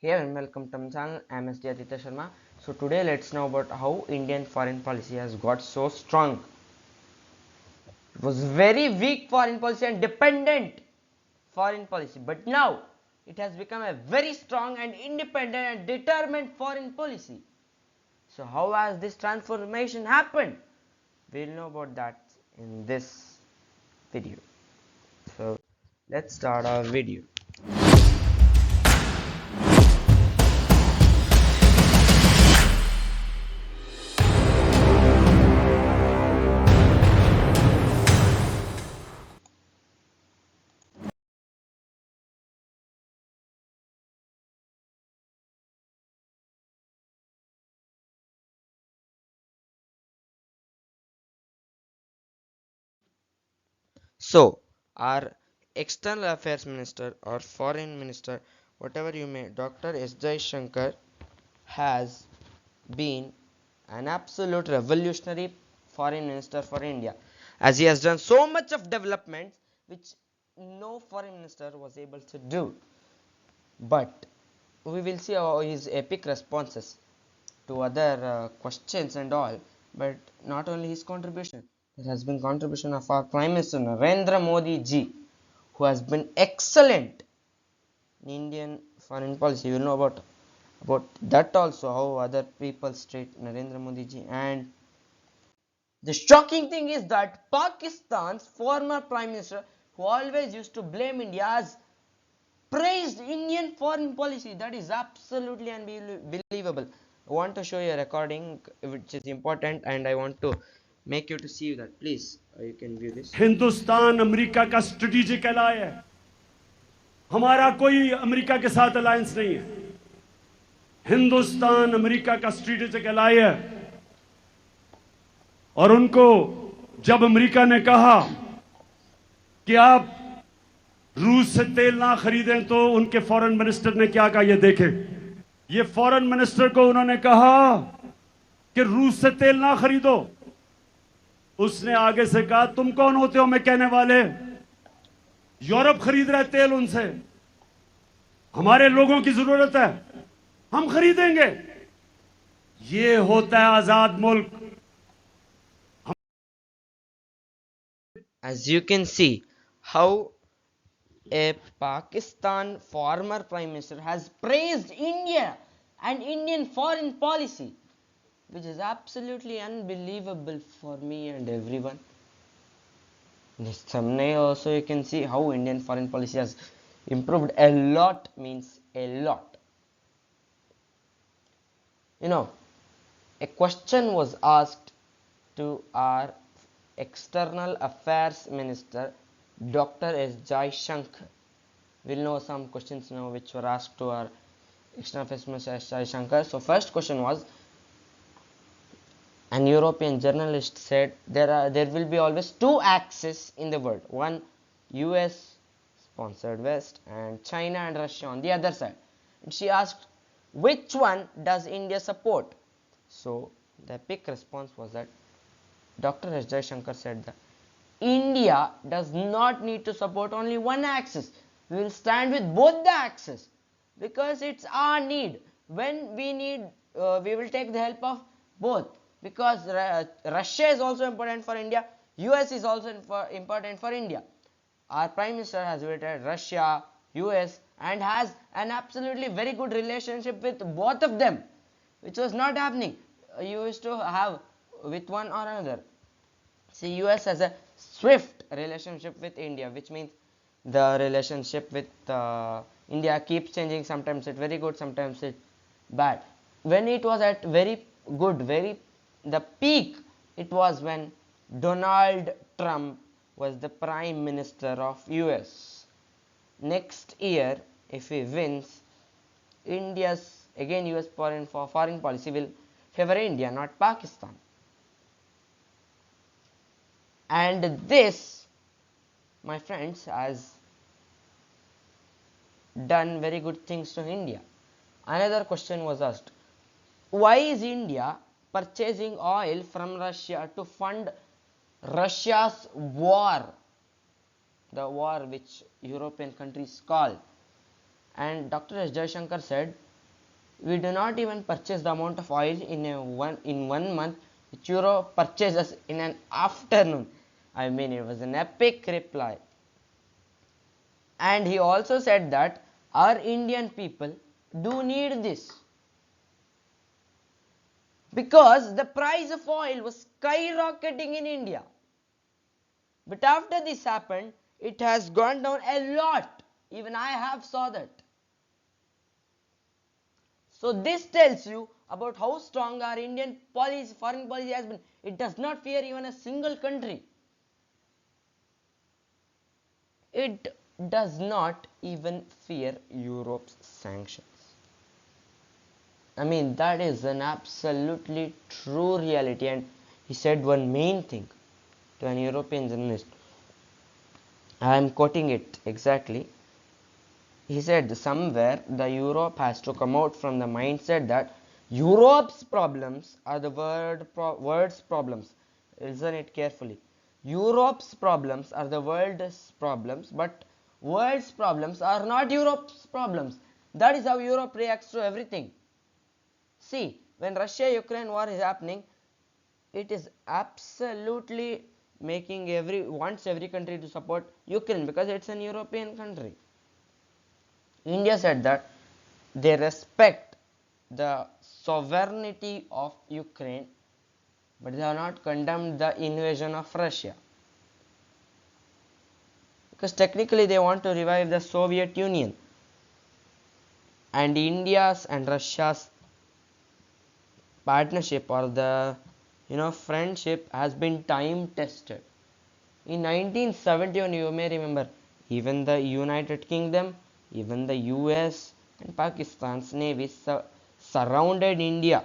Hey and welcome to my channel. I am Aditya Sharma. So today let's know about how Indian foreign policy has got so strong. It was very weak foreign policy and dependent foreign policy, but now it has become a very strong and independent and determined foreign policy. So how has this transformation happened? We'll know about that in this video. So let's start our video. So, our external affairs minister or foreign minister, whatever you may, Dr. S. Shankar has been an absolute revolutionary foreign minister for India, as he has done so much of development which no foreign minister was able to do. But we will see how his epic responses to other questions and all, but not only his contribution, there has been contribution of our Prime Minister Narendra Modi ji, who has been excellent in Indian foreign policy. You will know about that also, how other people treat Narendra Modi ji. And the shocking thing is that Pakistan's former Prime Minister, who always used to blame India, has praised Indian foreign policy. That is absolutely unbelievable. I want to show you a recording which is important, and I want to make you to see that. Please, you can view this. Hindustan America का strategic alloy है। हमारा कोई America के साथ alliance नहीं है। Hindustan America का strategic alloy है। और उनको जब अमेरिका ने कहा कि आप रूस से तेल ना खरीदें, तो उनके फॉरेन मिनिस्टर ने क्या कहा, ये देखें। ये फॉरेन मिनिस्टर को उन्होंने कहा कि रूस से तेल ना खरीदो। उसने आगे से कहा, तुम कौन होते हो मैं कहने वाले? यूरोप खरीद रहे तेल उनसे, हमारे लोगों की जरूरत है, हम खरीदेंगे। ये होता है आजाद मुल्क। As you can see, how a Pakistan former Prime Minister has praised India and Indian foreign policy, which is absolutely unbelievable for me and everyone. In this thumbnail also you can see how Indian foreign policy has improved a lot, means a lot. You know, a question was asked to our external affairs minister Dr. S. Shankar. We'll know some questions now which were asked to our external affairs minister S. Shankar. So first question was, an European journalist said there will be always two axes in the world, one US sponsored West and China and Russia on the other side. And she asked, which one does India support? So the epic response was that Dr. S. Shankar said that India does not need to support only one axis. We will stand with both the axes because it's our need. When we need, we will take the help of both, because Russia is also important for India, US is also important for India. Our Prime Minister has visited Russia, US, and has an absolutely very good relationship with both of them, which was not happening. You used to have with one or another. See, US has a swift relationship with India, which means the relationship with India keeps changing. Sometimes it's very good, sometimes it's bad. When it was at very good, the peak, it was when Donald Trump was the Prime Minister of US. Next year, if he wins, India's again US foreign policy will favor India, not Pakistan. And this, my friends, has done very good things to India. Another question was asked, why is India purchasing oil from Russia to fund Russia's war, the war which European countries call? And Dr. S. Jaishankar said, We do not even purchase the amount of oil in 1 month which Europe purchases in an afternoon. I mean, it was an epic reply. And he also said that our Indian people do need this because the price of oil was skyrocketing in India. But after this happened, it has gone down a lot. Even I have saw that. So this tells you about how strong our Indian policy, foreign policy has been. It does not fear even a single country. It does not even fear Europe's sanctions. I mean, that is an absolutely true reality. And he said one main thing to an European journalist. I am quoting it exactly. He said somewhere the Europe has to come out from the mindset that Europe's problems are the world's problems. Listen it carefully. Europe's problems are the world's problems, but world's problems are not Europe's problems. That is how Europe reacts to everything. See, when Russia-Ukraine war is happening, it is absolutely making wants every country to support Ukraine because it's an European country. India said that they respect the sovereignty of Ukraine, but they have not condemned the invasion of Russia. Because technically they want to revive the Soviet Union. And India's and Russia's partnership or the friendship has been time tested. In 1971, you may remember, even the United Kingdom, even the US and Pakistan's navy surrounded India.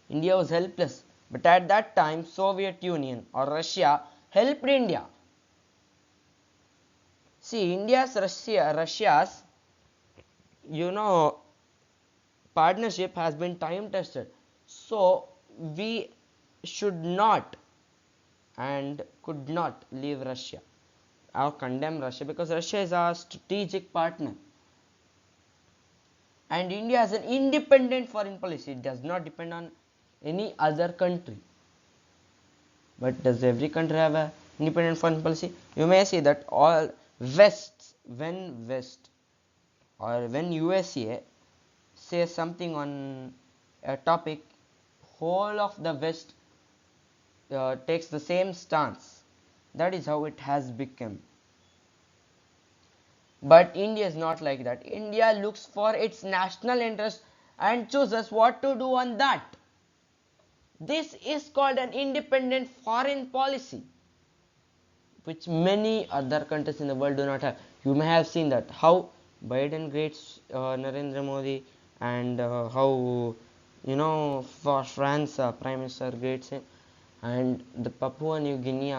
India was helpless, but at that time Soviet Union or Russia helped India. See, Russia's partnership has been time tested, so we should not and could not leave Russia or condemn Russia because Russia is our strategic partner. And India has an independent foreign policy. It does not depend on any other country. But does every country have an independent foreign policy? You may see that all West or when USA says something on a topic, whole of the West takes the same stance. That is how it has become. But India is not like that. India looks for its national interest and chooses what to do on that. This is called an independent foreign policy, which many other countries in the world do not have. You may have seen that how Biden greets Narendra Modi and how for France Prime Minister greets him, and the Papua New Guinea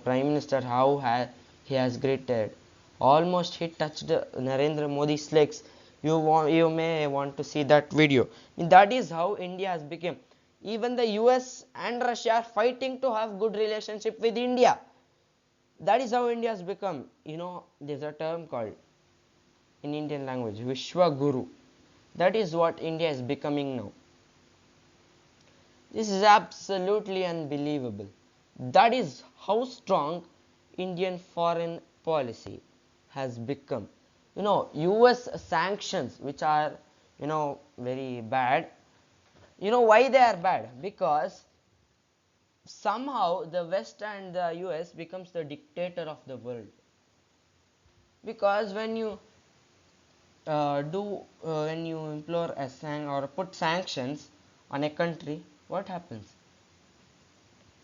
Prime Minister how he has greeted. Almost he touched Narendra Modi's legs. You may want to see that video. That is how India has become. Even the US and Russia are fighting to have good relationship with India. That is how India has become. There's a term called in Indian language Vishwa Guru. That is what India is becoming now. This is absolutely unbelievable. That is how strong Indian foreign policy has become. US sanctions, which are very bad. Why they are bad? Because somehow the West and the US becomes the dictator of the world. Because when you implore or put sanctions on a country, what happens?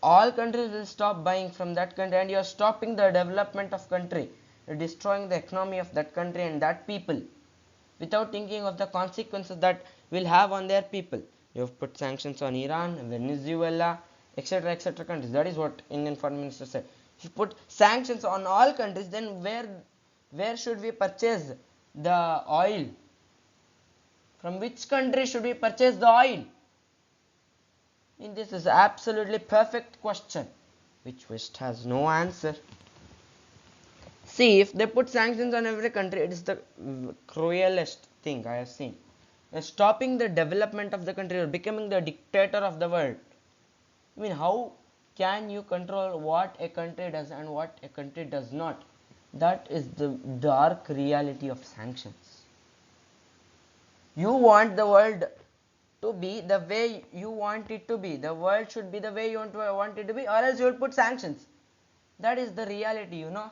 All countries will stop buying from that country, and you are stopping the development of country. You are destroying the economy of that country and that people without thinking of the consequences that will have on their people. You have put sanctions on Iran, Venezuela, etc. countries. That is what Indian Foreign Minister said. If you put sanctions on all countries, then where should we purchase the oil? From which country should we purchase the oil? This is absolutely perfect question which West has no answer. See, if they put sanctions on every country, it is the cruelest thing I have seen. They're stopping the development of the country or becoming the dictator of the world. I mean, how can you control what a country does and what a country does not? That is the dark reality of sanctions. You want the world to be the way you want it to be. The world should be the way you want it to be, or else you will put sanctions. That is the reality, you know.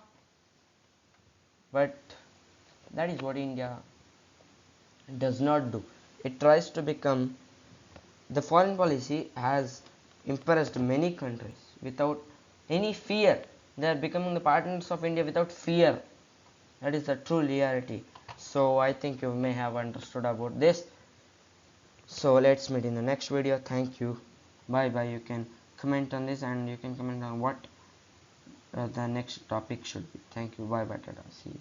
But that is what India does not do. It tries to become, the foreign policy has impressed many countries without any fear. They are becoming the partners of India without fear. That is the true reality. So I think you may have understood about this. So let's meet in the next video. Thank you. Bye bye. You can comment on this and you can comment on what the next topic should be. Thank you. Bye bye. Tada. See you.